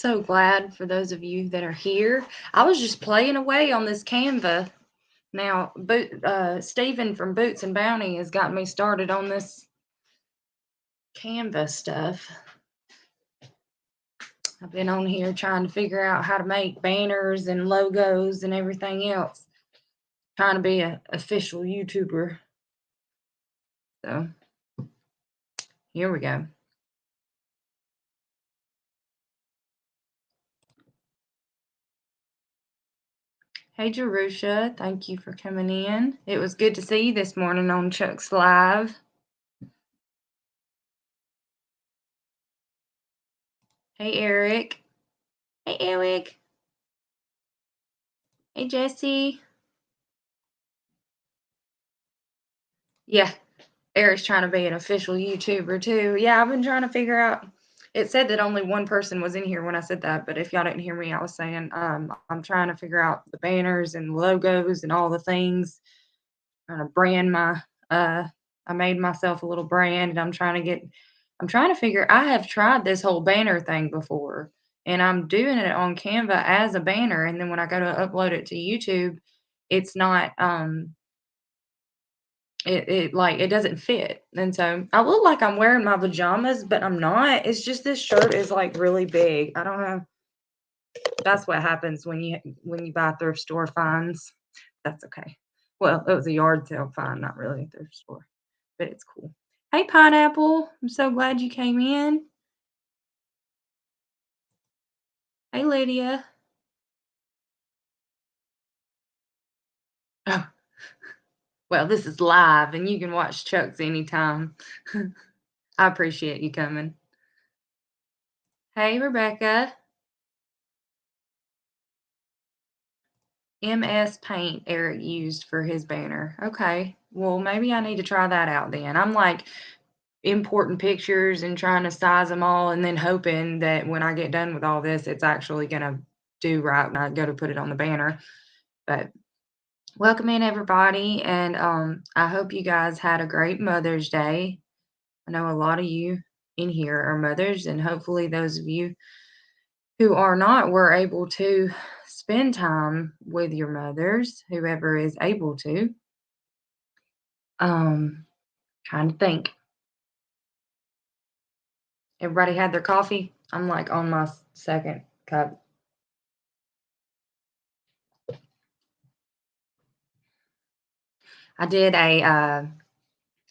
so glad for those of you that are here. I was just playing away on this Canva. Now, Stephen from Boots and Bounty has got me started on this Canva stuff. I've been on here trying to figure out how to make banners and logos and everything else. Trying to be an official YouTuber. So, here we go. Hey, Jerusha, thank you for coming in. It was good to see you this morning on Chuck's Live. Hey, Eric. Hey, Eric. Hey, Jesse. Yeah, Eric's trying to be an official YouTuber too. Yeah, I've been trying to figure out. It said that only one person was in here when I said that, but if y'all didn't hear me, I was saying I'm trying to figure out the banners and logos and all the things. Trying to brand my I made myself a little brand and I'm trying to figure I have tried this whole banner thing before and I'm doing it on Canva as a banner and then when I go to upload it to YouTube, it's not it like it doesn't fit. And so I look like I'm wearing my pajamas, but I'm not. It's just this shirt is like really big. I don't know. That's what happens when you buy thrift store finds. That's okay. Well, it was a yard sale find, not really a thrift store, but it's cool. Hey, Pineapple. I'm so glad you came in. Hey, Lydia. Oh, well, this is live and you can watch Chuck's anytime. I appreciate you coming. Hey, Rebecca. MS Paint Eric used for his banner. Okay. Well, maybe I need to try that out then. I'm like importing pictures and trying to size them all and then hoping that when I get done with all this, it's actually going to do right when I go to put it on the banner. But welcome in everybody. And I hope you guys had a great Mother's Day. I know a lot of you in here are mothers, and hopefully those of you who are not were able to spend time with your mothers, whoever is able to. Trying to think. Everybody had their coffee? I'm like on my second cup. I did a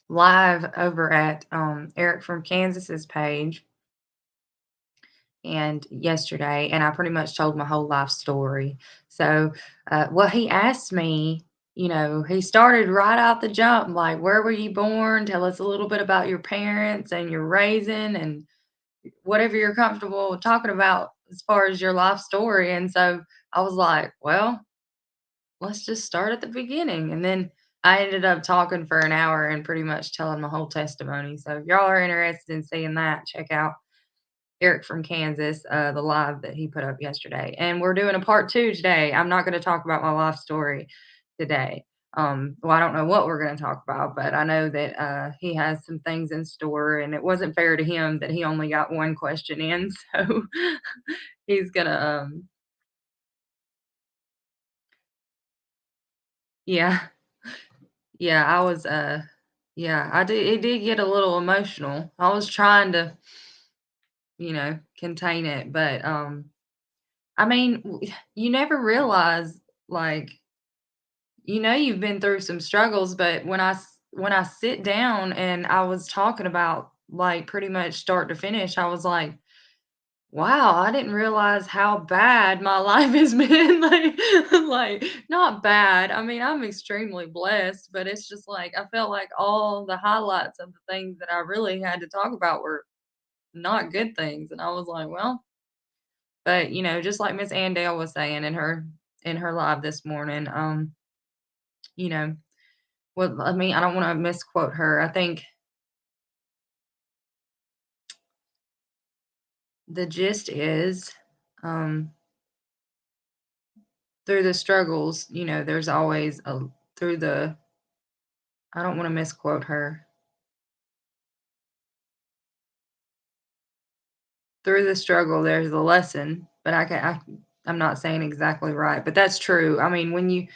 live over at Eric from Kansas's page and yesterday, and I pretty much told my whole life story. So, well, he asked me, he started right out the jump, like, where were you born? Tell us a little bit about your parents and your raising and whatever you're comfortable talking about as far as your life story. And so I was like, well, let's just start at the beginning. And then I ended up talking for an hour and pretty much telling my whole testimony. So if y'all are interested in seeing that, check out Eric from Kansas, the live that he put up yesterday. And we're doing a part 2 today. I'm not going to talk about my life story today. Well, I don't know what we're going to talk about, but I know that he has some things in store, and it wasn't fair to him that he only got one question in. So he's going to, yeah, yeah, I was, yeah, I did. It did get a little emotional. I was trying to, contain it, but I mean, you never realize, like, you've been through some struggles, but when I sit down and I was talking about like pretty much start to finish, I was like, wow, I didn't realize how bad my life has been. Like not bad. I mean, I'm extremely blessed, but it's just like I felt like all the highlights of the things that I really had to talk about were not good things. And I was like, well, but just like Miss Andale was saying in her live this morning, you know, well, I mean, I don't want to misquote her. I think the gist is, um, through the struggles, there's always through the, I don't want to misquote her. through the struggle, there's a lesson, but I'm not saying exactly right, but that's true. I mean, when you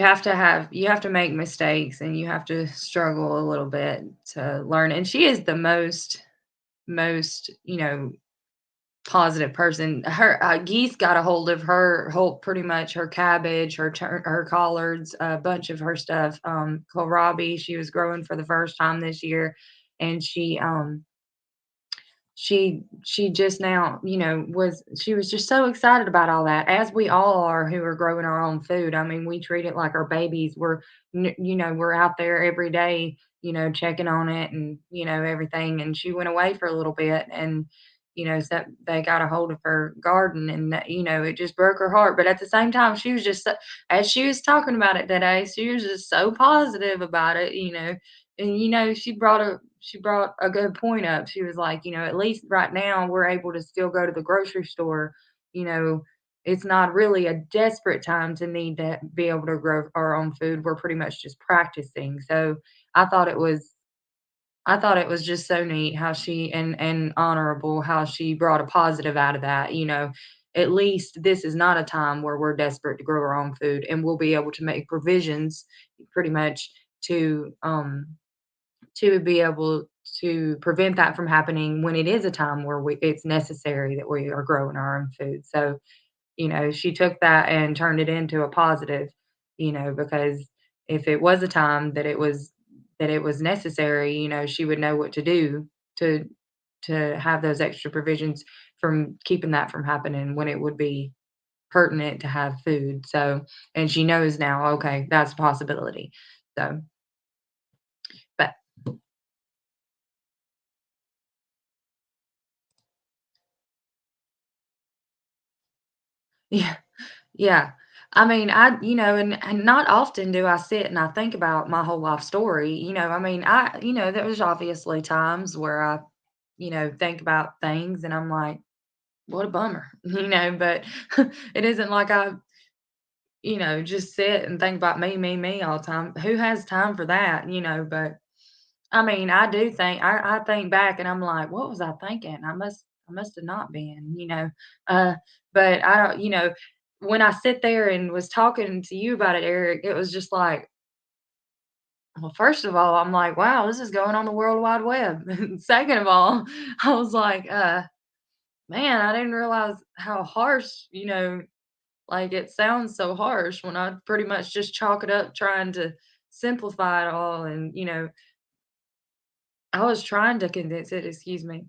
have to make mistakes and you have to struggle a little bit to learn, and she is the most, positive person. Her geese got a hold of her whole pretty much her cabbage, her collards, a bunch of her stuff. Kohlrabi, she was growing for the first time this year, and she just now, she was just so excited about all that, as we all are who are growing our own food. I mean, we treat it like our babies. We're out there every day, checking on it and, everything. And she went away for a little bit and, so they got a hold of her garden and, it just broke her heart. But at the same time, she was just, as she was talking about it today, she was just so positive about it, and, she brought a good point up. She was like, "At least right now we're able to still go to the grocery store, you know, it's not really a desperate time to need to be able to grow our own food. We're pretty much just practicing." So, I thought it was I thought it was just so neat how she and honorable how she brought a positive out of that, At least this is not a time where we're desperate to grow our own food, and we'll be able to make provisions pretty much to be able to prevent that from happening when it is a time where it's necessary that we are growing our own food. So, she took that and turned it into a positive, because if it was a time that it was necessary, she would know what to do to have those extra provisions from keeping that from happening when it would be pertinent to have food. So, and she knows now, okay, that's a possibility. So, but yeah. Yeah. I mean, and not often do I sit and I think about my whole life story. I mean, there's obviously times where I, think about things and I'm like, what a bummer, but it isn't like I, just sit and think about me all the time. Who has time for that, but I mean, I do I think back and I'm like, "What was I thinking? I must have not been," Uh, but I don't when I sit there and was talking to you about it, Eric, it was just like, well, first of all, I'm like, "Wow, this is going on the World Wide Web." Second of all, I was like, man, I didn't realize how harsh, like, it sounds so harsh when I pretty much just chalk it up trying to simplify it all and, I was trying to condense it, excuse me.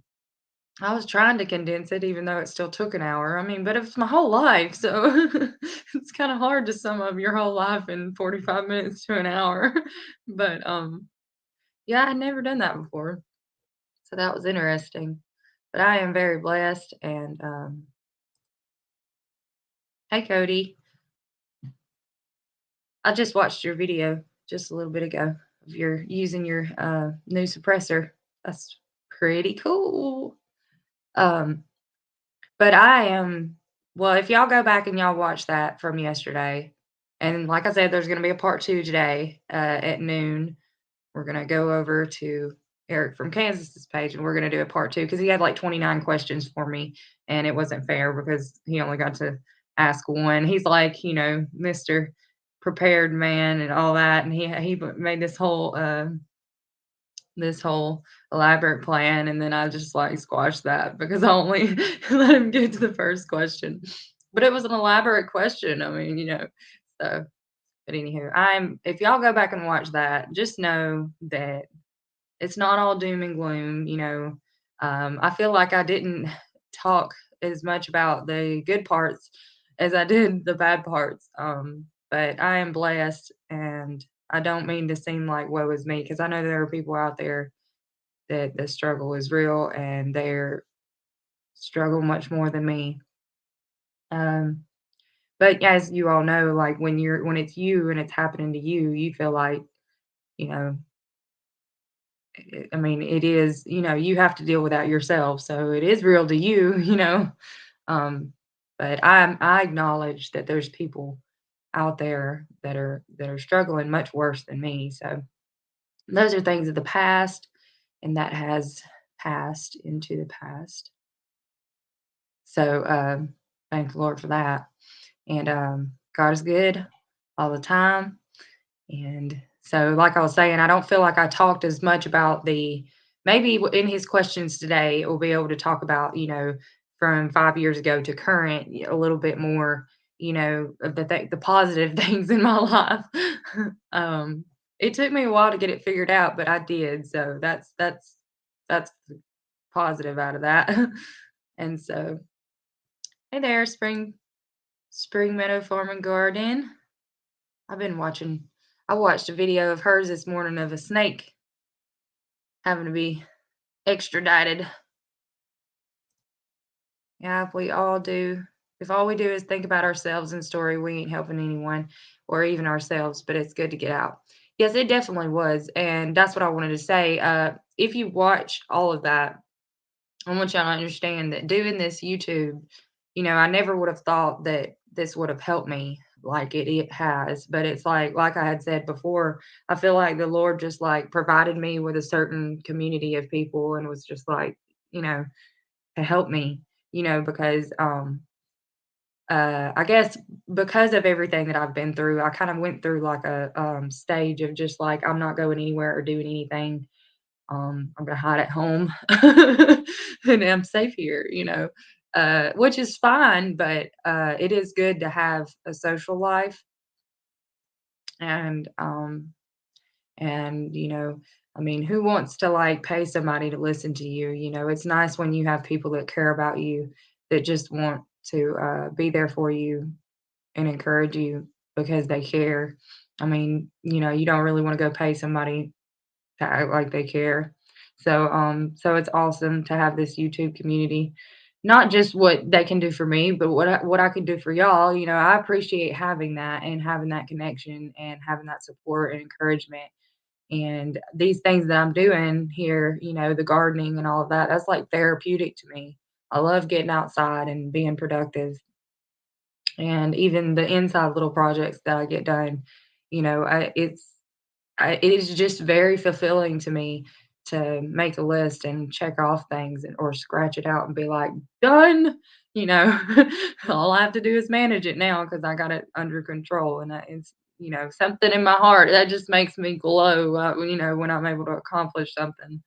I was trying to condense it even though it still took an hour. I mean, but it was my whole life, so it's kinda hard to sum up your whole life in 45 minutes to an hour. But, yeah, I'd never done that before, so that was interesting. But I am very blessed and, hey, Cody. I just watched your video just a little bit ago of your using your, new suppressor. That's pretty cool. Um But I am well, if y'all go back and y'all watch that from yesterday, and like I said, there's gonna be a part 2 today, at noon. We're gonna go over to Eric from Kansas's page, and we're gonna do a part 2 because he had, like, 29 questions for me, and it wasn't fair because he only got to ask 1. He's like, Mr. Prepared Man and all that, and he made this whole elaborate plan, and then I just, like, squashed that because I only let him get to the first question. But it was an elaborate question, I mean, so but anywho, if y'all go back and watch that, just know that it's not all doom and gloom. I feel like I didn't talk as much about the good parts as I did the bad parts, but I am blessed, and I don't mean to seem like woe is me because I know there are people out there that the struggle is real and they're struggle much more than me. Um, but as you all know, like when it's you and it's happening to you, you feel like, you know, I mean, it is, you have to deal with that yourself. So it is real to you, Um, but I acknowledge that there's people out there that are struggling much worse than me. So those are things of the past, and that has passed into the past. So, thank the Lord for that. And God is good all the time. And so, like I was saying, I don't feel like I talked as much about the maybe in his questions today, we'll be able to talk about, from 5 years ago to current a little bit more, of the positive things in my life. um, it took me a while to get it figured out, but I did. So that's the positive out of that. And so, hey there, Spring Meadow Farm and Garden. I've been watching I watched a video of hers this morning of a snake having to be extradited. Yeah, if all we do is think about ourselves in story, we ain't helping anyone or even ourselves, but it's good to get out. Yes, it definitely was. And that's what I wanted to say. If you watch all of that, I want y'all to understand that doing this YouTube, I never would have thought that this would have helped me like it has. But it's like I had said before, I feel like the Lord just like provided me with a certain community of people and was just like, you know, to help me, because I guess because of everything that I've been through, I kind of went through like a stage of just like I'm not going anywhere or doing anything. I'm gonna hide at home and I'm safe here, which is fine, but it is good to have a social life and I mean, who wants to like pay somebody to listen to you? It's nice when you have people that care about you that just want to be there for you and encourage you because they care. I mean, you don't really want to go pay somebody to act like they care. So it's awesome to have this YouTube community. Not just what they can do for me, but what I can do for y'all. I appreciate having that and having that connection and having that support and encouragement. And these things that I'm doing here, the gardening and all of that, that's like therapeutic to me. I love getting outside and being productive. And even the inside little projects that I get done, it is just very fulfilling to me to make a list and check off things or scratch it out and be like, "Done." You know? All I have to do is manage it now because I got it under control, and that is, something in my heart that just makes me glow, when I'm able to accomplish something.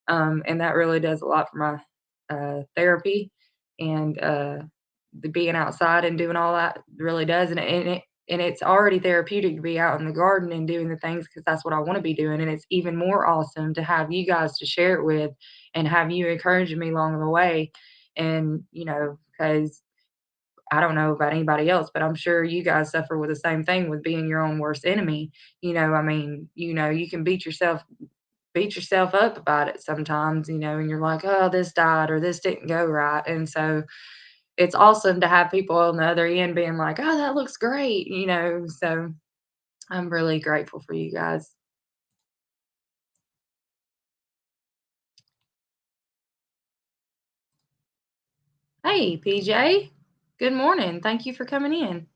And that really does a lot for my, therapy and, the being outside and doing all that really does, and it's already therapeutic to be out in the garden and doing the things because that's what I wanna be doing, and it's even more awesome to have you guys to share it with and have you encouraging me along the way, and, because I don't know about anybody else, but I'm sure you guys suffer with the same thing with being your own worst enemy. I mean, you can beat yourself up about it sometimes, and you're like, "Oh, this died or this didn't go right." And so it's awesome to have people on the other end being like, "Oh, that looks great." So I'm really grateful for you guys. Hey, PJ. Good morning. Thank you for coming in.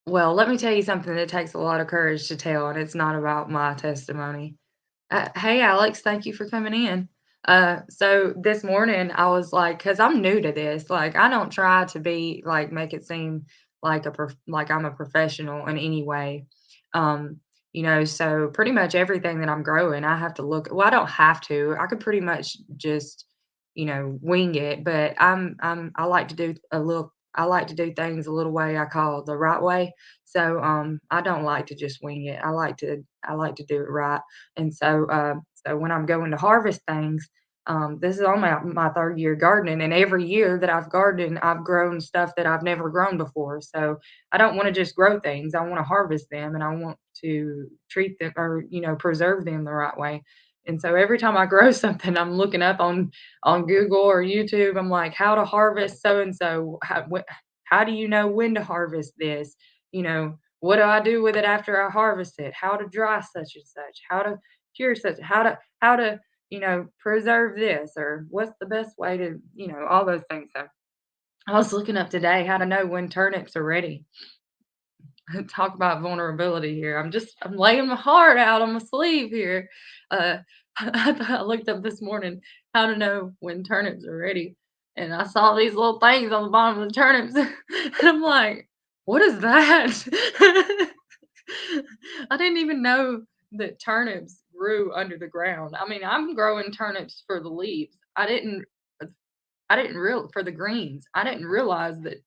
Well, let me tell you something that takes a lot of courage to tell, and it's not about my testimony. Hey, Alex, thank you for coming in. So this morning I was like, because I'm new to this, like I don't try to be like make it seem like like I'm a professional in any way. Um, so pretty much everything that I'm growing, I have to look. Well, I don't have to. I could pretty much just, wing it. But I like to do a little. I like to do things a little way I call the right way. So I don't like to just wing it. I like to do it right. And so when I'm going to harvest things, this is on my third year gardening, and every year that I've gardened, I've grown stuff that I've never grown before. So I don't want to just grow things. I want to harvest them, and I want to treat them or preserve them the right way. And so every time I grow something, I'm looking up on Google or YouTube. I'm like, how to harvest so and so. How do you know when to harvest this? What do I do with it after I harvest it? How to dry such and such? How to cure such? How to preserve this? Or what's the best way to all those things. So I was looking up today how to know when turnips are ready. talk about vulnerability here. I'm laying my heart out on my sleeve here. Uh, I looked up this morning how to know when turnips are ready, and I saw these little things on the bottom of the turnips, and I'm like, "What is that?" I didn't even know that turnips grew under the ground. I mean, I'm growing turnips for the leaves. I didn't real for the greens. I didn't realize that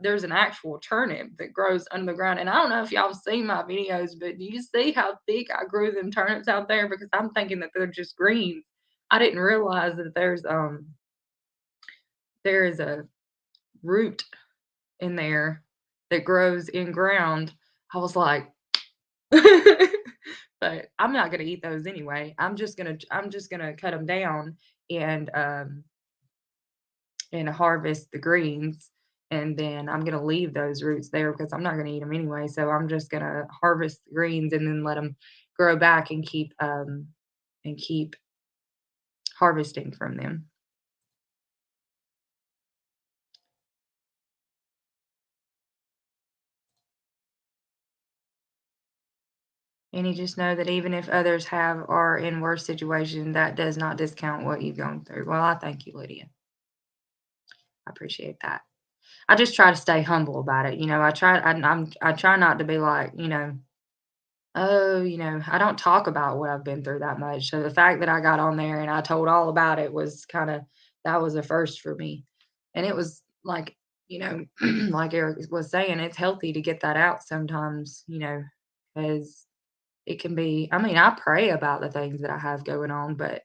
there's an actual turnip that grows under the ground. And I don't know if y'all seen my videos, but do you see how thick I grew them turnips out there? Because I'm thinking that they're just greens. I didn't realize that there is a root in there that grows in ground. I was like, but I'm not gonna eat those anyway. I'm just gonna cut them down and harvest the greens, and then I'm gonna leave those roots there because I'm not gonna eat them anyway, so I'm just gonna harvest the greens and then let them grow back and keep harvesting from them. And you just know that even if others have are in worse situation, that does not discount what you've gone through. Well, I thank you, Lydia. I appreciate that. I just try to stay humble about it, I try not to be like, oh, I don't talk about what I've been through that much. So the fact that I got on there and I told all about it was kinda that was a first for me. And it was like, like Eric was saying, it's healthy to get that out sometimes, because it can be I mean, I pray about the things that I have going on, but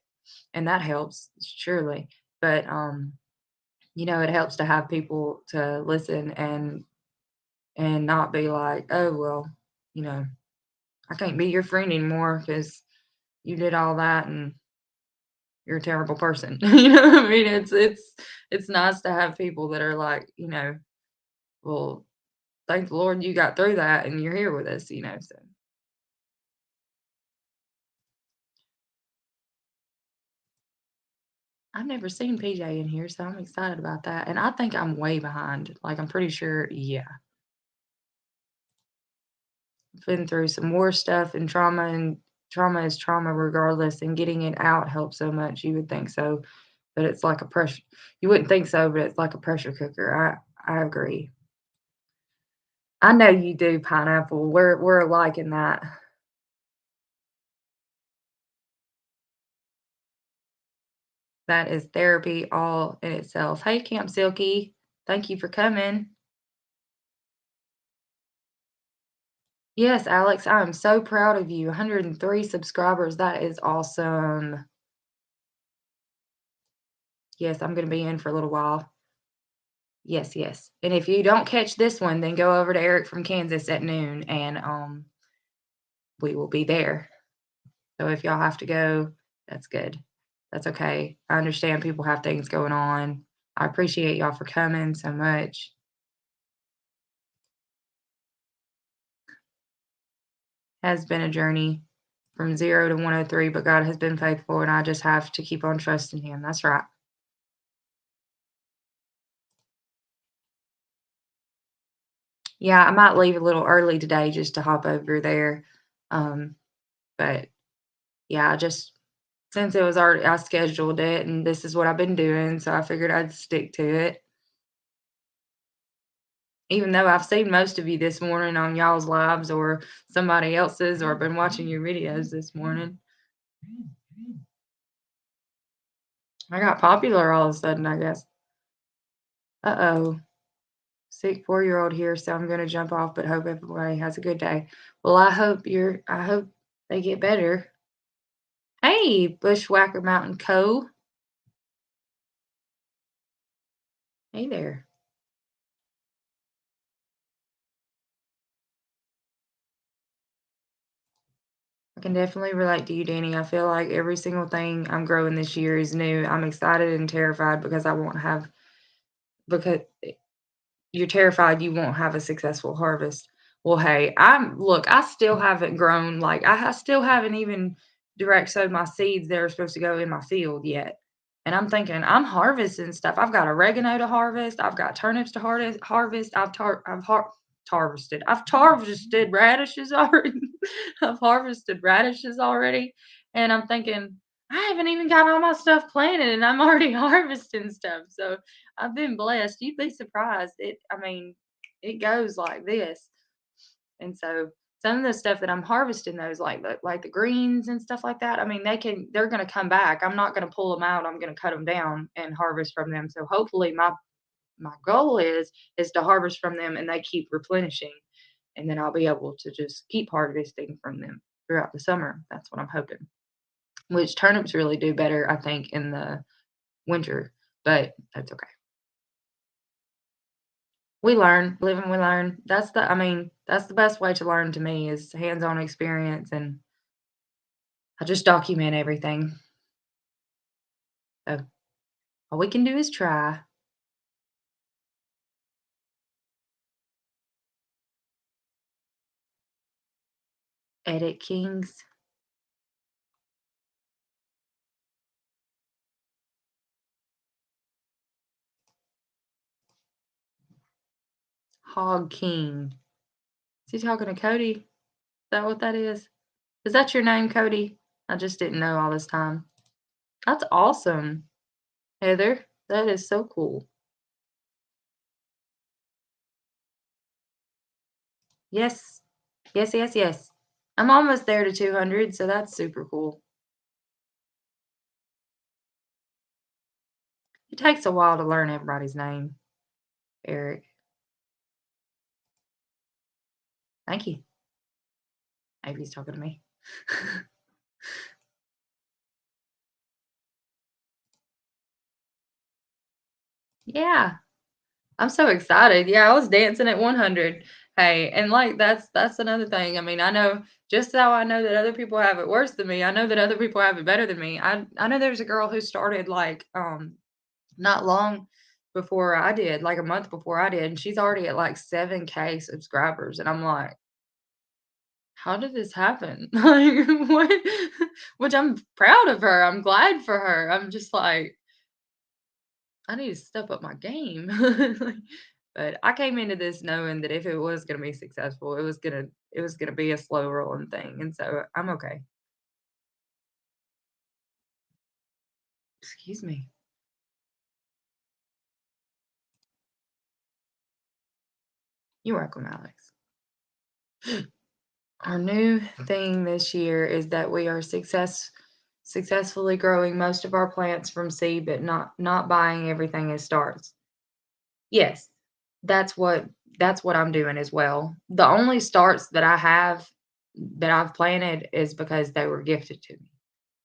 and that helps surely. But it helps to have people to listen and not be like, "Oh, well, you know, I can't be your friend anymore because you did all that and you're a terrible person." You know what I mean? It's nice to have people that are like, "Well, thank the Lord you got through that and you're here with us," so I've never seen PJ in here, so I'm excited about that, and I think I'm way behind. Like, I'm pretty sure yeah. Been through some more stuff and trauma is trauma regardless, and getting it out helps so much. You would think so, but it's like a pressure you wouldn't think so, but it's like a pressure cooker. I agree. I know you do, pineapple. We're alike in that. That is therapy all in itself. Hey, Camp Silky. Thank you for coming. Yes, Alex, I am so proud of you. 103 subscribers. That is awesome. Yes, I'm gonna be in for a little while. Yes, yes. And if you don't catch this one, then go over to Eric from Kansas at noon and we will be there. So if y'all have to go, that's good. That's okay. I understand people have things going on. I appreciate y'all for coming so much. Has been a journey from 0 to 103, but God has been faithful and I just have to keep on trusting him. That's right. Yeah, I might leave a little early today just to hop over there. Um, but yeah, I just since it was already I scheduled it and this is what I've been doing, so I figured I'd stick to it. Even though I've seen most of you this morning on y'all's lives or somebody else's or been watching your videos this morning. I got popular all of a sudden, I guess. Uh-oh. Sick 4-year-old here, so I'm gonna jump off, but hope everybody has a good day. Well, I hope they get better. Hey, Bushwhacker Mountain Co. Hey there. I can definitely relate to you, Danny. I feel like every single thing I'm growing this year is new. I'm excited and terrified because I won't have because you're terrified you won't have a successful harvest. Well, hey, I still haven't grown like I still haven't even direct sowed my seeds that are supposed to go in my field yet. And I'm thinking I'm harvesting stuff. I've got oregano to harvest. I've got turnips to harvest. harvested. I've harvested radishes already. I've harvested radishes already, and I'm thinking, "I haven't even got all my stuff planted, and I'm already harvesting stuff." So, I've been blessed. You'd be surprised. I mean, it goes like this. And so some of the stuff that I'm harvesting those like the greens and stuff like that, I mean, they're gonna come back. I'm not gonna pull them out. I'm gonna cut them down and harvest from them. So hopefully my goal is to harvest from them and they keep replenishing, and then I'll be able to just keep harvesting from them throughout the summer. That's what I'm hoping. Which turnips really do better, I think, in the winter, but that's okay. We learn, live and we learn. I mean, that's the best way to learn to me is hands-on experience, and I just document everything. So all we can do is try. Edit Kings, Hog King. Is he talking to Cody? Is that what that is? Is that your name, Cody? I just didn't know all this time. That's awesome, Heather. That is so cool. Yes. Yes, yes, yes. I'm almost there to 200, so that's super cool. It takes a while to learn everybody's name, Eric. Thank you. Maybe he's talking to me. Yeah. I'm so excited. Yeah, I was dancing at 100. Hey, and like that's another thing. I mean, I know just how I know that other people have it worse than me. I know that other people have it better than me. I know there's a girl who started like not long before I did, like a month before I did, and she's already at like 7K subscribers, and I'm like, how did this happen? Like what? Which I'm proud of her. I'm glad for her. I'm just like, I need to step up my game. Like, but I came into this knowing that if it was gonna be successful, it was gonna be a slow rolling thing, and so I'm okay. Excuse me. You're welcome, Alex. Our new thing this year is that we are successfully growing most of our plants from seed, but not buying everything as starts. Yes, that's what that's what I'm doing as well. The only starts that I have that I've planted is because they were gifted to me.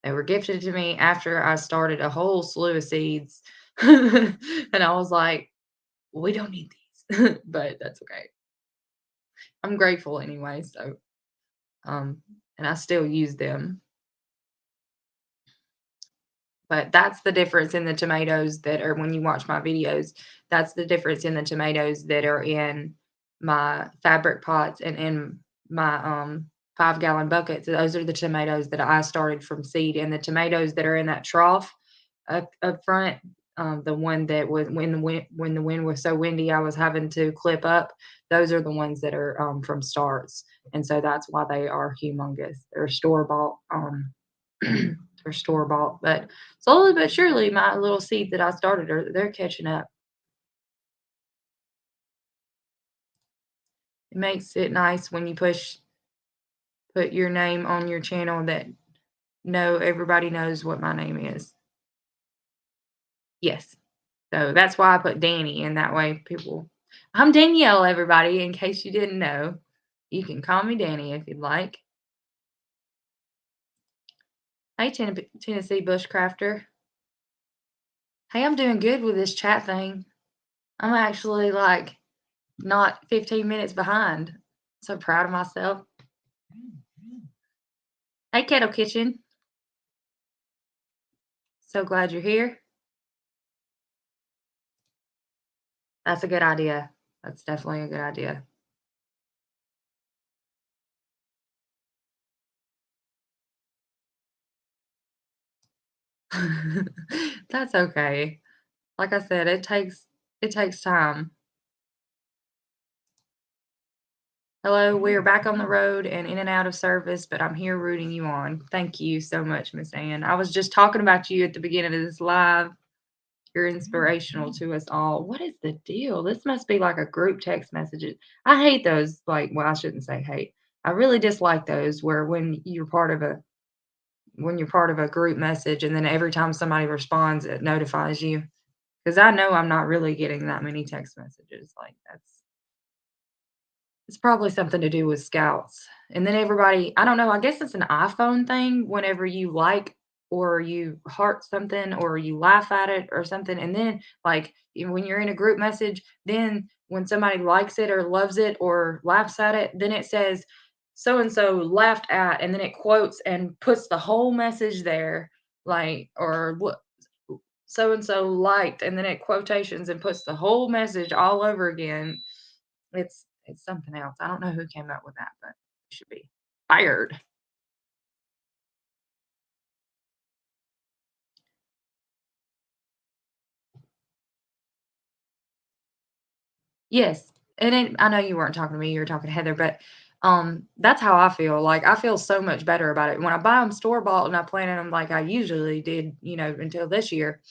They were gifted to me after I started a whole slew of seeds, and I was like, "We don't need these," but that's okay. I'm grateful anyway, so, um, and I still use them. But that's the difference in the tomatoes that are when you watch my videos, that's the difference in the tomatoes that are in my fabric pots and in my, 5-gallon buckets. Those are the tomatoes that I started from seed, and the tomatoes that are in that trough up front, the one that was when the wind was so windy, I was having to clip up, those are the ones that are, from starts, and so that's why they are humongous. They're store-bought, they're store-bought, but slowly but surely, my little seed that I started they're catching up. It makes it nice when you put your name on your channel that everybody knows what my name is. Yes. So that's why I put Danny, and that way people I'm Danielle, everybody, in case you didn't know. You can call me Danny if you'd like. Hey, Tennessee Bushcrafter. Hey, I'm doing good with this chat thing. I'm actually like not 15 minutes behind. So proud of myself. Hey, Kettle Kitchen. So glad you're here. That's a good idea. That's definitely a good idea. That's okay. Like I said, it takes time. Hello, we are back on the road and in and out of service, but I'm here rooting you on. Thank you so much, Miss Ann. I was just talking about you at the beginning of this live. You're inspirational to us all. What is the deal? This must be like a group text messages. I hate those, like, well, I shouldn't say hate. I really dislike those where when you're part of a group message and then every time somebody responds, it notifies you. Because I know I'm not really getting that many text messages. Like that's it's probably something to do with Scouts. And then everybody I don't know, I guess it's an iPhone thing whenever you like or you heart something or you laugh at it or something, and then, like, when you're in a group message, then when somebody likes it or loves it or laughs at it, then it says, "So and so laughed at," and then it quotes and puts the whole message there, like, or what so and so liked, and then it quotations and puts the whole message all over again. It's something else. I don't know who came up with that, but it should be fired. Yes, and it I know you weren't talking to me, you were talking to Heather, but, that's how I feel, like, I feel so much better about it. When I buy them store bought and I plant them like I usually did, until this year,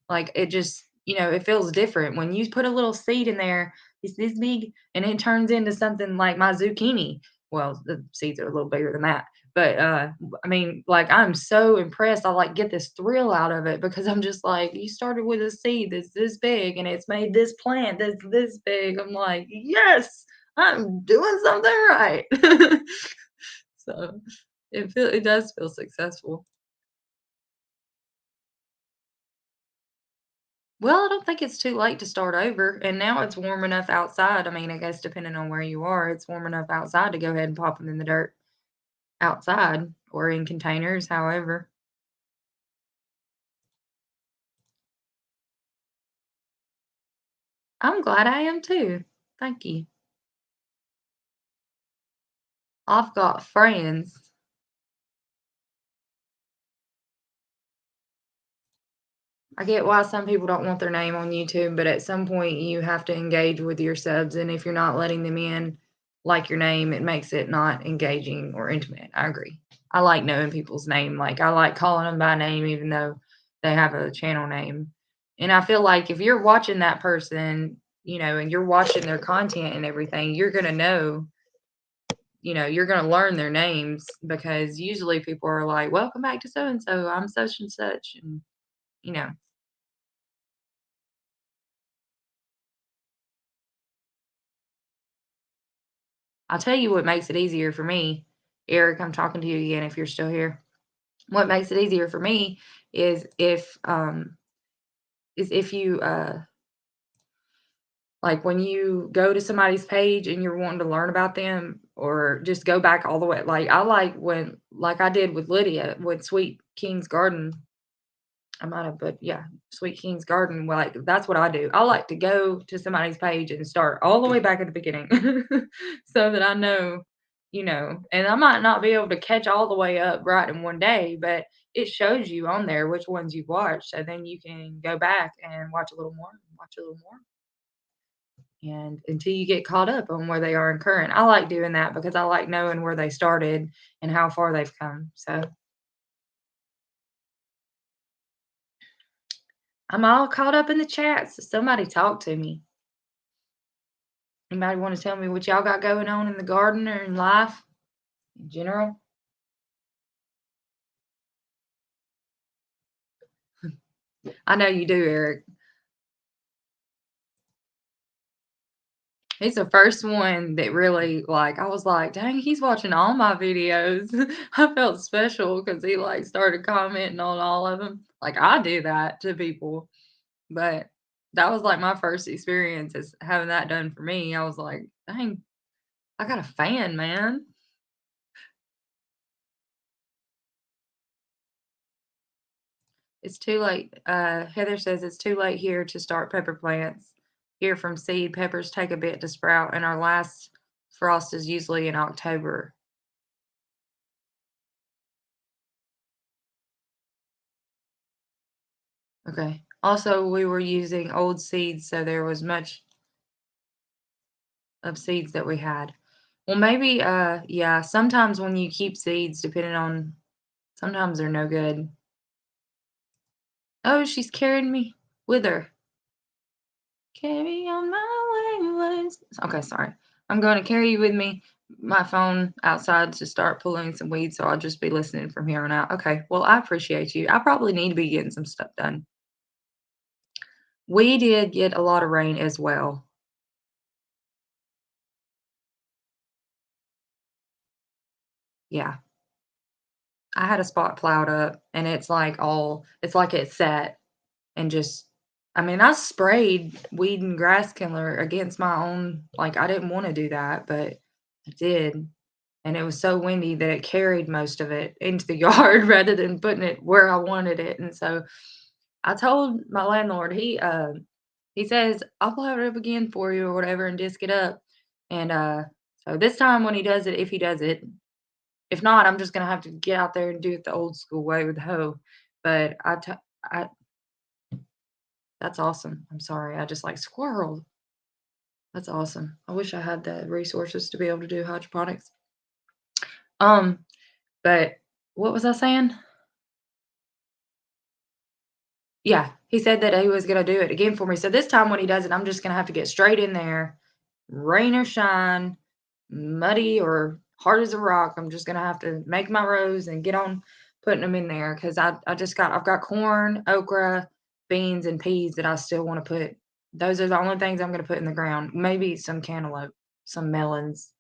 like, it just it feels different. When you put a little seed in there, it's this big, and it turns into something like my zucchini. Well, the seeds are a little bigger than that, but, I mean, like, I'm so impressed. I, like, get this thrill out of it because I'm just like, "You started with a seed that's this big, and it's made this plant that's this big." I'm like, "Yes, I'm doing something right." So, it does feel successful. Well, I don't think it's too late to start over, and now it's warm enough outside. I mean, I guess depending on where you are, it's warm enough outside to go ahead and pop them in the dirt outside or in containers, however. I'm glad I am too. Thank you. I've got friends. I get why some people don't want their name on YouTube, but at some point you have to engage with your subs, and if you're not letting them in, like your name, it makes it not engaging or intimate. I agree. I like knowing people's name. Like I like calling them by name, even though they have a channel name. And I feel like if you're watching that person, and you're watching their content and everything, you're gonna know, you're gonna learn their names because usually people are like, "Welcome back to so and so. I'm such and such," and you know. I'll tell you what makes it easier for me. Eric, I'm talking to you again if you're still here. What makes it easier for me is if you like when you go to somebody's page and you're wanting to learn about them or just go back all the way. Like I like when like I did with Lydia with Sweet King's Garden. I might have, but yeah, Sweet King's Garden. Like that's what I do. I like to go to somebody's page and start all the way back at the beginning, so that I know, And I might not be able to catch all the way up right in one day, but it shows you on there which ones you've watched, so then you can go back and watch a little more, watch a little more, and until you get caught up on where they are in current. I like doing that because I like knowing where they started and how far they've come. So I'm all caught up in the chat. So somebody talk to me. Anybody want to tell me what y'all got going on in the garden or in life in general? I know you do, Eric. He's the first one that really like I was like, dang, he's watching all my videos. I felt special because he like started commenting on all of them. Like I do that to people, but that was like my first experience is having that done for me. I was like, dang, I got a fan, man. It's too late. Heather says it's too late here to start pepper plants. Here from seed, peppers take a bit to sprout, and our last frost is usually in October. Okay. Also, we were using old seeds, so there was much of seeds that we had. Well, maybe, yeah, sometimes when you keep seeds, depending on sometimes they're no good. Oh, she's carrying me with her. Carry on my wayward okay, sorry. I'm gonna carry you with me. My phone outside to start pulling some weeds, so I'll just be listening from here on out. Okay, well, I appreciate you. I probably need to be getting some stuff done. We did get a lot of rain as well. Yeah. I had a spot plowed up, and it's like it set and just I mean, I sprayed weed and grass killer against my own like, I didn't wanna do that, but I did, and it was so windy that it carried most of it into the yard rather than putting it where I wanted it, and so I told my landlord, he says, "I'll plow it up again for you or whatever and disc it up," and, so this time when he does it, if he does it, if not, I'm just gonna have to get out there and do it the old school way with the hoe, but I that's awesome. I'm sorry, I just like squirrel. That's awesome. I wish I had the resources to be able to do hydroponics. Um, but what was I saying? Yeah, he said that he was gonna do it again for me. So this time when he does it, I'm just gonna have to get straight in there, rain or shine, muddy or hard as a rock. I'm just gonna have to make my rows and get on putting them in there because I've got corn, okra, beans, and peas that I still want to put. Those are the only things I'm gonna put in the ground. Maybe some cantaloupe, some melons.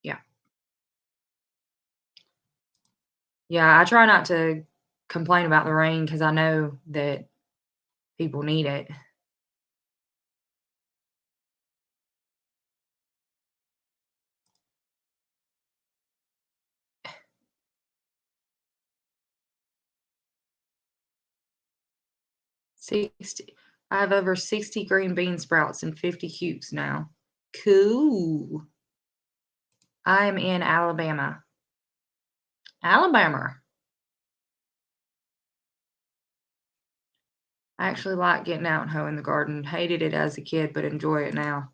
Yeah. Yeah, I try not to complain about the rain because I know that people need it. 60 I have over 60 green bean sprouts and 50 cubes now. Cool. I am in Alabama. Alabama. I actually like getting out and hoeing the garden. Hated it as a kid, but enjoy it now.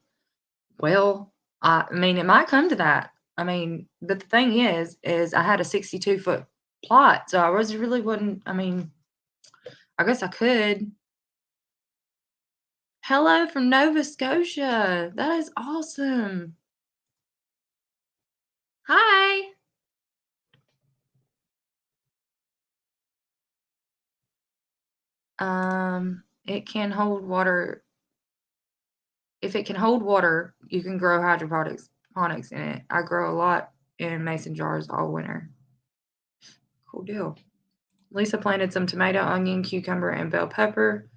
Well, I mean, it might come to that. I mean, but the thing is I had a 62-foot plot, so I was really wouldn't I mean, I guess I could. Hello from Nova Scotia. That is awesome. Hi. It can hold water. If it can hold water, you can grow hydroponics in it. I grow a lot in mason jars all winter. Cool deal. Lisa planted some tomato, onion, cucumber, and bell pepper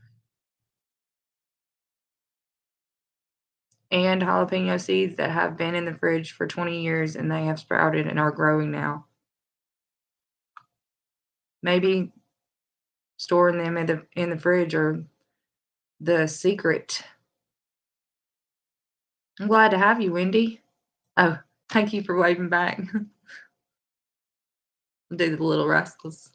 and jalapeno seeds that have been in the fridge for 20 years and they have sprouted and are growing now. Maybe storing them in the fridge or the secret. I'm glad to have you, Wendy. Oh, thank you for waving back. Do the little rascals.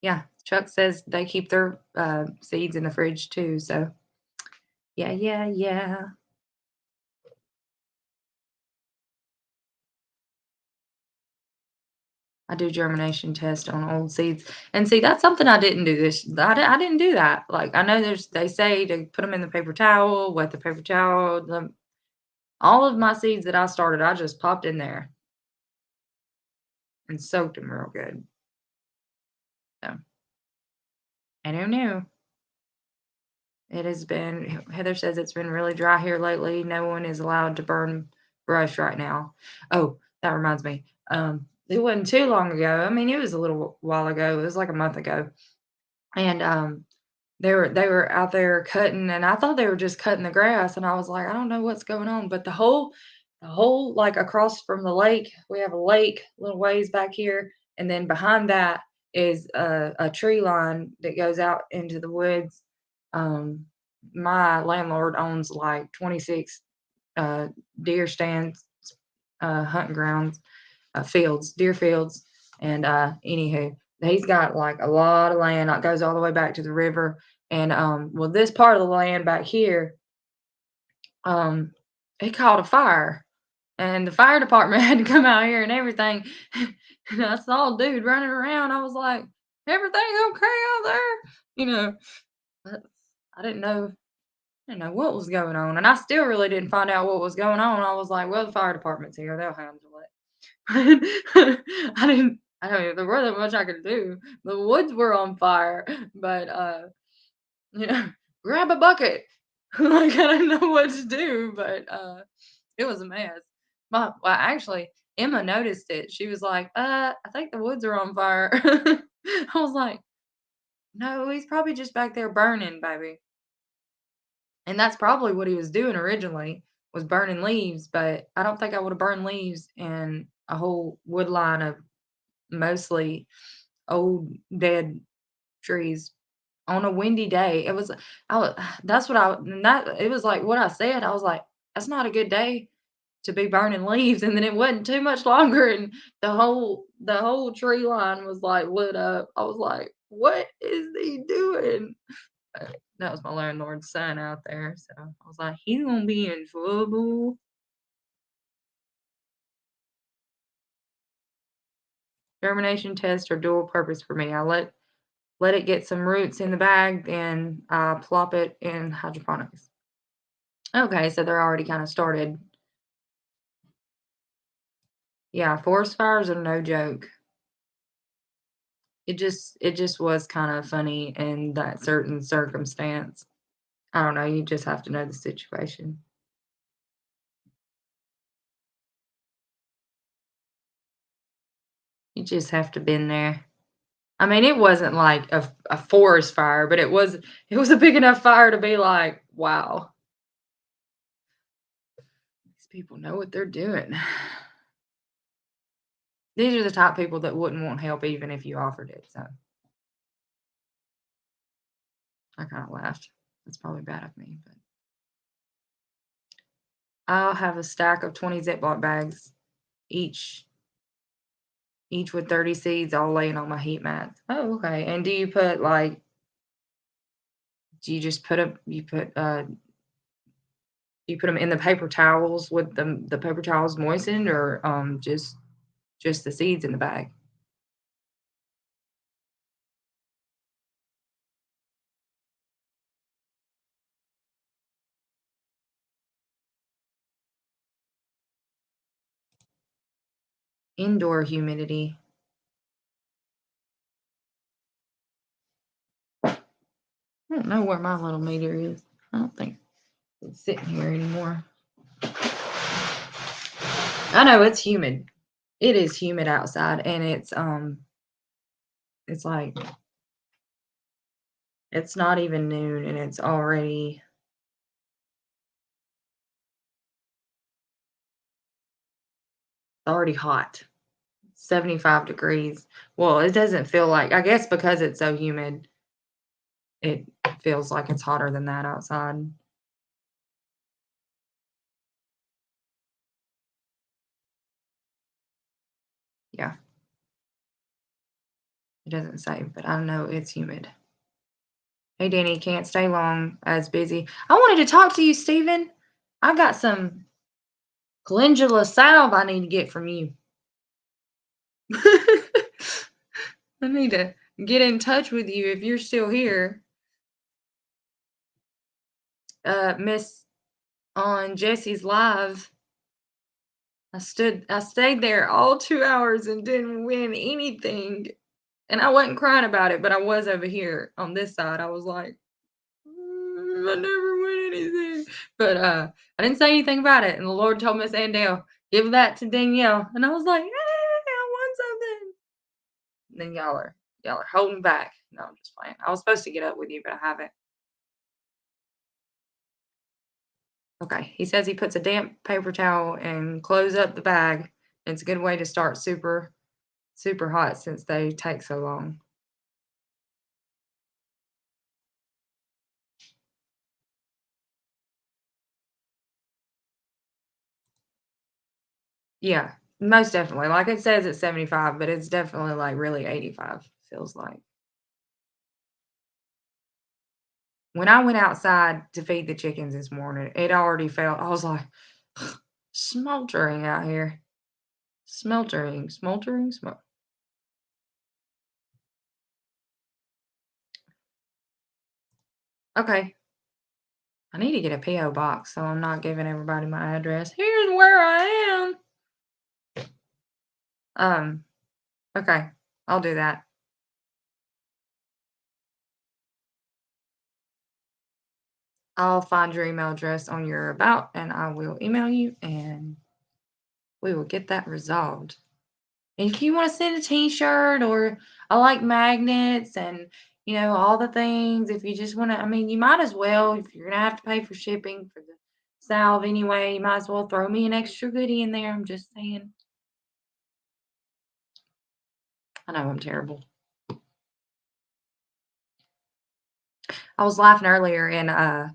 Yeah, Chuck says they keep their, seeds in the fridge too, so yeah, yeah, yeah. I do germination test on old seeds, and see, that's something I didn't do this I didn't do that, like, I know they say to put them in the paper towel, wet the paper towel, all of my seeds that I started, I just popped in there and soaked them real good, so I don't know. It has been Heather says it's been really dry here lately. No one is allowed to burn brush right now. Oh, that reminds me. It wasn't too long ago. I mean, it was a little while ago. It was like a month ago. And they were out there cutting and I thought they were just cutting the grass and I was like, I don't know what's going on. But the whole like across from the lake, we have a lake little ways back here, and then behind that is a tree line that goes out into the woods. um, my landlord owns like 26 uh, deer stands, hunting grounds, fields, deer fields, and anywho, he's got like a lot of land that goes all the way back to the river. And well, this part of the land back here um, it caught a fire, and the fire department had to come out here and everything. And I saw a dude running around. I was like, "Everything okay out there?" You know, but I didn't know what was going on, and I still really didn't find out what was going on. I was like, "Well, the fire department's here; they'll handle it." I don't. There wasn't much I could do. The woods were on fire, but you know, grab a bucket. Like, I didn't know what to do, but, it was a mess. Well, actually, Emma noticed it. She was like, I think the woods are on fire." I was like, "No, he's probably just back there burning, baby." And that's probably what he was doing originally, was burning leaves, but I don't think I would have burned leaves in a whole wood line of mostly old dead trees on a windy day. It was I wa that's what I and that it was like what I said. I was like, "That's not a good day to be burning leaves," and then it wasn't too much longer, and the whole tree line was, like, lit up. I was like, "What is he doing?" That was my landlord's son out there, so I was like, "He's gonna be in trouble." Germination tests are dual purpose for me. I let it get some roots in the bag, then I plop it in hydroponics. Okay, so they're already kinda started. Yeah, forest fires are no joke. It just was kinda funny in that certain circumstance. I don't know, you just have to know the situation. You just have to been there. I mean, it wasn't like a forest fire, but it was a big enough fire to be like, "Wow, these people know what they're doing." These are the type of people that wouldn't want help even if you offered it, so I kinda laughed. That's probably bad of me, but I'll have a stack of 20 Ziploc bags, each each with 30 seeds all laying on my heat mat. Oh, okay, and do you put, like do you just put 'em you put them in the paper towels with the paper towels moistened or, just the seeds in the bag? Indoor humidity. I don't know where my little meter is. I don't think it's sitting here anymore. I know it's humid. It is humid outside, and it's like it's not even noon, and it's already hot. 75 degrees. Well, it doesn't feel like I guess because it's so humid, it feels like it's hotter than that outside. Yeah, it doesn't say, but I know it's humid. Hey, Danny, can't stay long. I was busy. I wanted to talk to you, Steven. I got some calendula salve I need to get from you. I need to get in touch with you if you're still here. Miss on Jesse's live. I stayed there all 2 hours and didn't win anything. And I wasn't crying about it, but I was over here on this side. I was like, I never win anything. But I didn't say anything about it. And the Lord told Miss Andell, give that to Danielle. And I was like, hey, I won something. And then y'all are holding back. No, I'm just playing. I was supposed to get up with you, but I haven't. Okay. He says he puts a damp paper towel and close up the bag. It's a good way to start super, super hot since they take so long. Yeah, most definitely. Like it says it's 75, but it's definitely like really 85, feels like. when I went outside to feed the chickens this morning, it already felt I was like, smoldering out here. Smeltering, smoldering, okay. I need to get a PO box so I'm not giving everybody my address. Here's where I am. Okay. I'll do that. I'll find your email address on your about and I will email you and we will get that resolved. And if you want to send a t-shirt or I like magnets and all the things, if you just want to, I mean, you might as well, if you're gonna have to pay for shipping for the salve anyway, you might as well throw me an extra goodie in there. I'm just saying. I know I'm terrible. I was laughing earlier and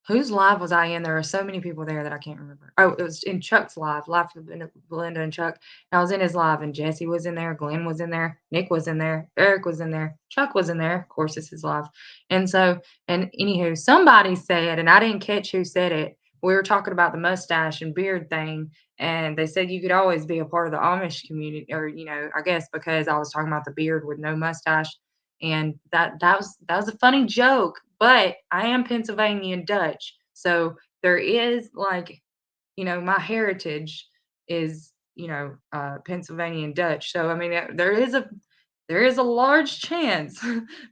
whose live was I in? There were so many people there that I can't remember. Oh, it was in Chuck's live with Belinda and Chuck. And I was in his live, and Jesse was in there, Glenn was in there, Nick was in there, Eric was in there, Chuck was in there. Of course, it's his live. And so, and anywho, somebody said, and I didn't catch who said it. We were talking about the mustache and beard thing, and they said you could always be a part of the Amish community, or I guess because I was talking about the beard with no mustache, and that was a funny joke, but I am Pennsylvania Dutch, so there is like, my heritage is, Pennsylvanian Dutch. So I mean, there is a large chance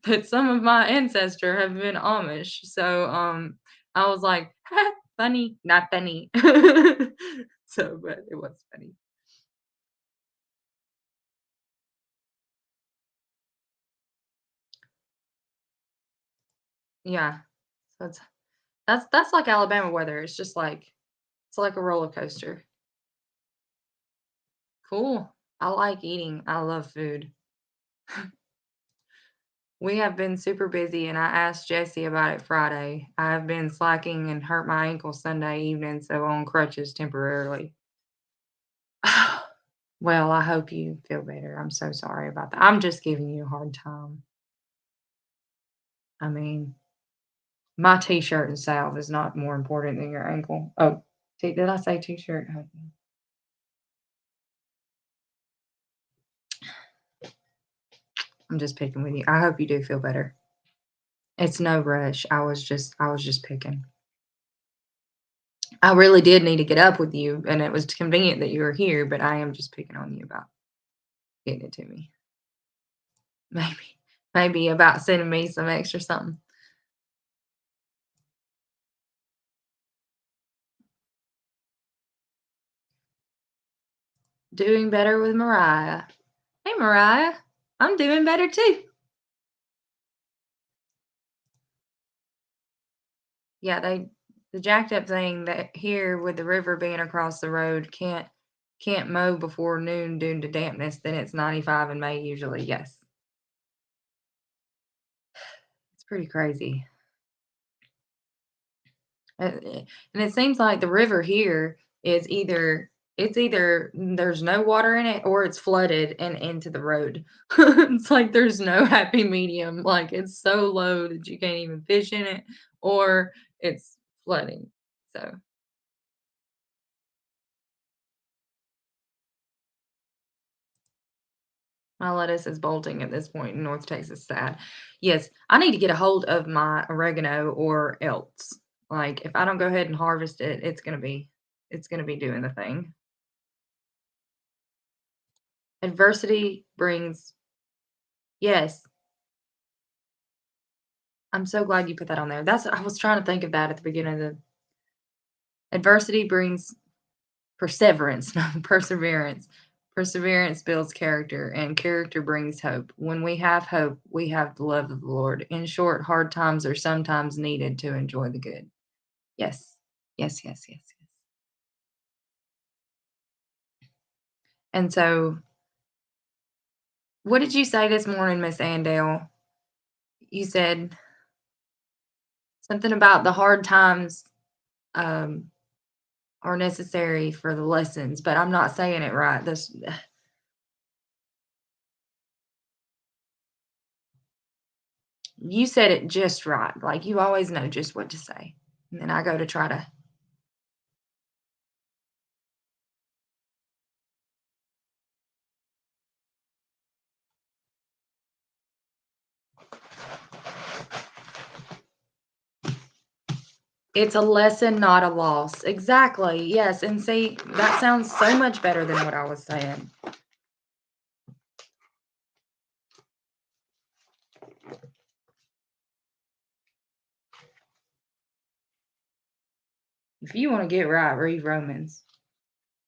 that some of my ancestor have been Amish. So I was like, funny, not funny. So, but it was funny. Yeah. So that's like Alabama weather. It's like a roller coaster. Cool. I like eating. I love food. We have been super busy, and I asked Jesse about it Friday. I have been slacking and hurt my ankle Sunday evening, so on crutches temporarily. Well, I hope you feel better. I'm so sorry about that. I'm just giving you a hard time. I mean, my t-shirt and salve is not more important than your ankle. Oh, did I say t-shirt? I'm just picking with you. I hope you do feel better. It's no rush. I was just picking. I really did need to get up with you, and it was convenient that you were here, but I am just picking on you about getting it to me. Maybe about sending me some extra something. Doing better with Mariah. Hey, Mariah. I'm doing better too. Yeah, the jacked up thing that here with the river being across the road can't mow before noon due to dampness, then it's 95 in May usually. Yes. It's pretty crazy. And it seems like the river here is either there's no water in it or it's flooded and into the road. It's like there's no happy medium. Like it's so low that you can't even fish in it, or it's flooding. So my lettuce is bolting at this point in North Texas. Sad. Yes, I need to get a hold of my oregano or else. Like if I don't go ahead and harvest it, it's gonna be doing the thing. Adversity brings yes. I'm so glad you put that on there. I was trying to think of that at the beginning of the adversity brings perseverance, not perseverance. Perseverance builds character, and character brings hope. When we have hope, we have the love of the Lord. In short, hard times are sometimes needed to enjoy the good. Yes. Yes, yes, yes, yes. And so, what did you say this morning, Miss Andale? You said something about the hard times um, are necessary for the lessons, but I'm not saying it right. This You said it just right. Like, you always know just what to say. And then I go to try to it's a lesson, not a loss. Exactly. Yes. And see, that sounds so much better than what I was saying. If you want to get right, read Romans.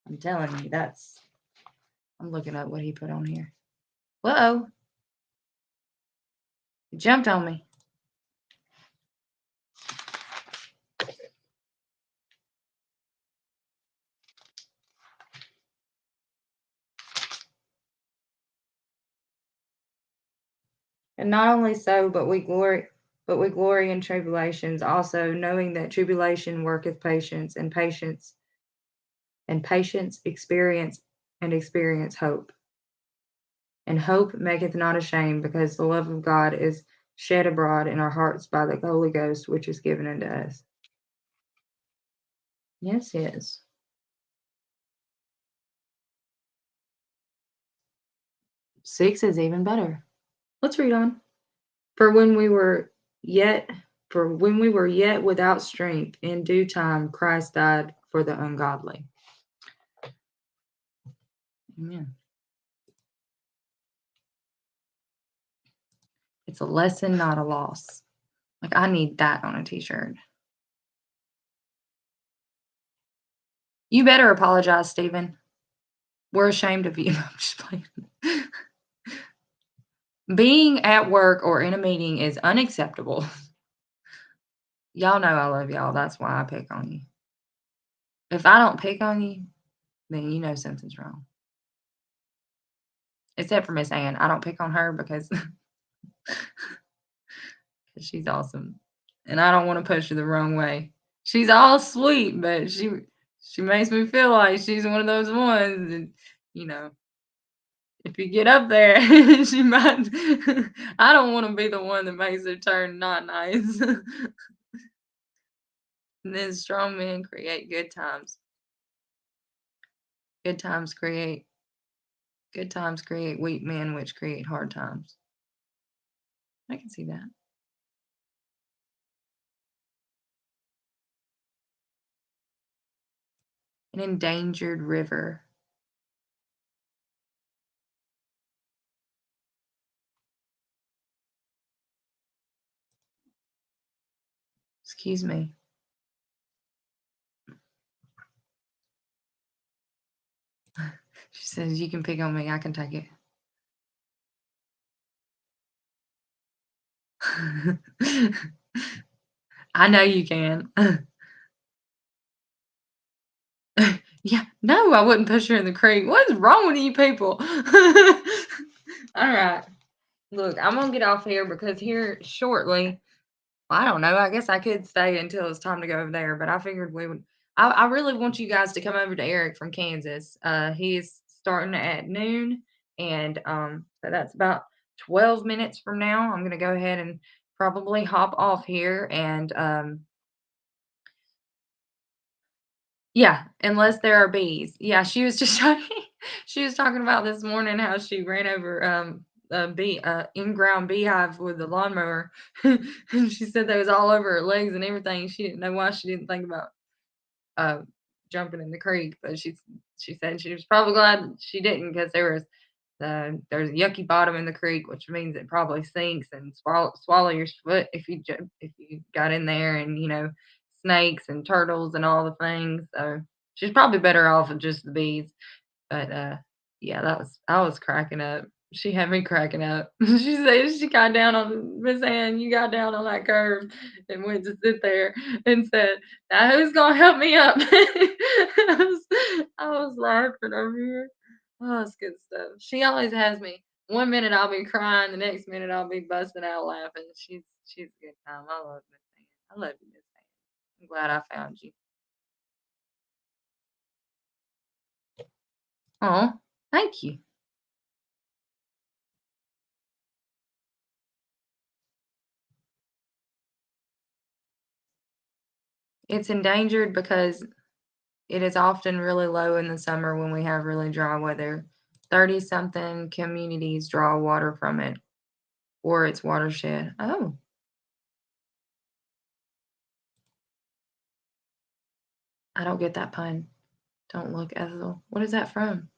I'm telling you, I'm looking up what he put on here. Whoa, he jumped on me. And not only so, but we glory in tribulations, also knowing that tribulation worketh patience, and patience experience hope. And hope maketh not ashamed, because the love of God is shed abroad in our hearts by the Holy Ghost, which is given unto us. Yes, yes. 6 is even better. Let's read on. For when we were yet without strength, in due time Christ died for the ungodly. Amen. It's a lesson, not a loss. Like, I need that on a t-shirt. You better apologize, Stephen. We're ashamed of you. I'm just playing. Being at work or in a meeting is unacceptable. Y'all know I love y'all. That's why I pick on you. If I don't pick on you, then you know something's wrong. Except for Miss Ann. I don't pick on her because she's awesome. And I don't want to push her the wrong way. She's all sweet, but she makes me feel like she's one of those ones that, you know, if you get up there, she might. I don't want to be the one that makes her turn not nice. And then strong men create good times. Good times create weak men, which create hard times. I can see that. An endangered river. Excuse me. She says, you can pick on me. I can take it. I know you can. Yeah. No, I wouldn't push her in the creek. What's wrong with you people? All right. Look, I'm going to get off here because here shortly, I don't know. I guess I could stay until it's time to go over there, but I figured we would. I really want you guys to come over to Eric from Kansas. He's starting at noon, and so that's about 12 minutes from now. I'm gonna go ahead and probably hop off here, and yeah, unless there are bees. Yeah, she was just she was talking about this morning how she ran over a bee in-ground beehive with the lawnmower. And she said they was all over her legs and everything. She didn't know why she didn't think about uh jumping in the creek, but she said she was probably glad she didn't because there's a yucky bottom in the creek, which means it probably sinks and swallow your foot if you got in there, and snakes and turtles and all the things. So she's probably better off with just the bees. But yeah, I was cracking up. She had me cracking up. She said she got down on Miss Ann. You got down on that curve and went to sit there and said, "Now who's gonna help me up?" I was laughing over here. Oh, that's good stuff. She always has me. One minute I'll be crying, the next minute I'll be busting out laughing. She's a good time. I love Miss Ann. I love you, Miss Ann. I'm glad I found you. Oh, thank you. It's endangered because it is often really low in the summer when we have really dry weather. 30 something communities draw water from it or its watershed. Oh, I don't get that pun. Don't look, Ethel. What is that from?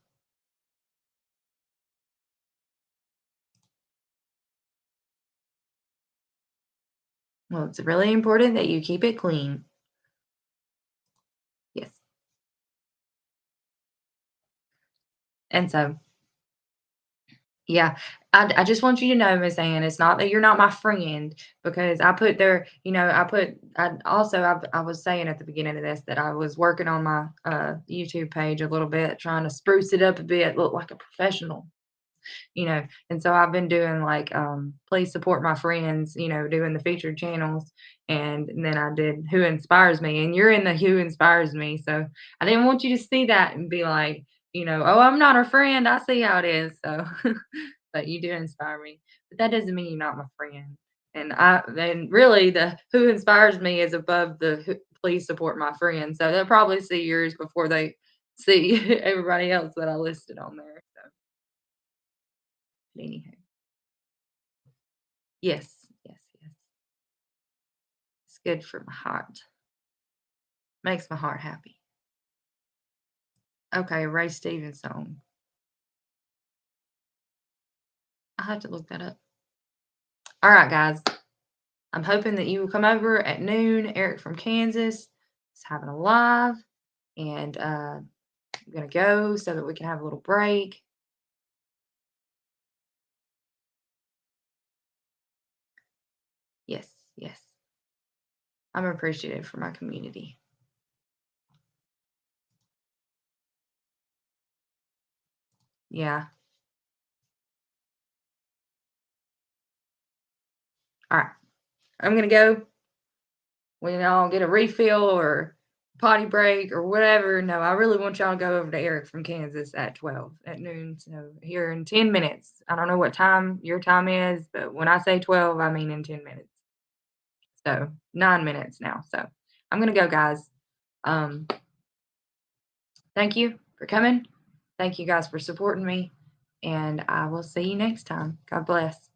Well, it's really important that you keep it clean. Yes. And so, yeah, I just want you to know, Miss Ann, it's not that you're not my friend because I put there, I also, I was saying at the beginning of this that I was working on my YouTube page a little bit, trying to spruce it up a bit, look like a professional. And so I've been doing like please support my friends, doing the featured channels, and then I did who inspires me, and you're in the who inspires me, so I didn't want you to see that and be like, oh, I'm not her friend, I see how it is. So but you do inspire me, but that doesn't mean you're not my friend. And really the who inspires me is above the please support my friend, so they'll probably see yours before they see everybody else that I listed on there. So anyhow. Yes, yes, yes. It's good for my heart. Makes my heart happy. Okay, Ray Stevens song. I have to look that up. All right, guys. I'm hoping that you will come over at noon. Eric from Kansas is having a live, and I'm gonna go so that we can have a little break. Yes, yes. I'm appreciative for my community. Yeah. All right. I'm gonna go. We all get a refill or potty break or whatever. No, I really want y'all to go over to Eric from Kansas at 12 at noon. So here in 10 minutes. I don't know what time your time is, but when I say 12, I mean in 10 minutes. So 9 minutes now. So I'm gonna go, guys. Um, thank you for coming. Thank you guys for supporting me. And I will see you next time. God bless.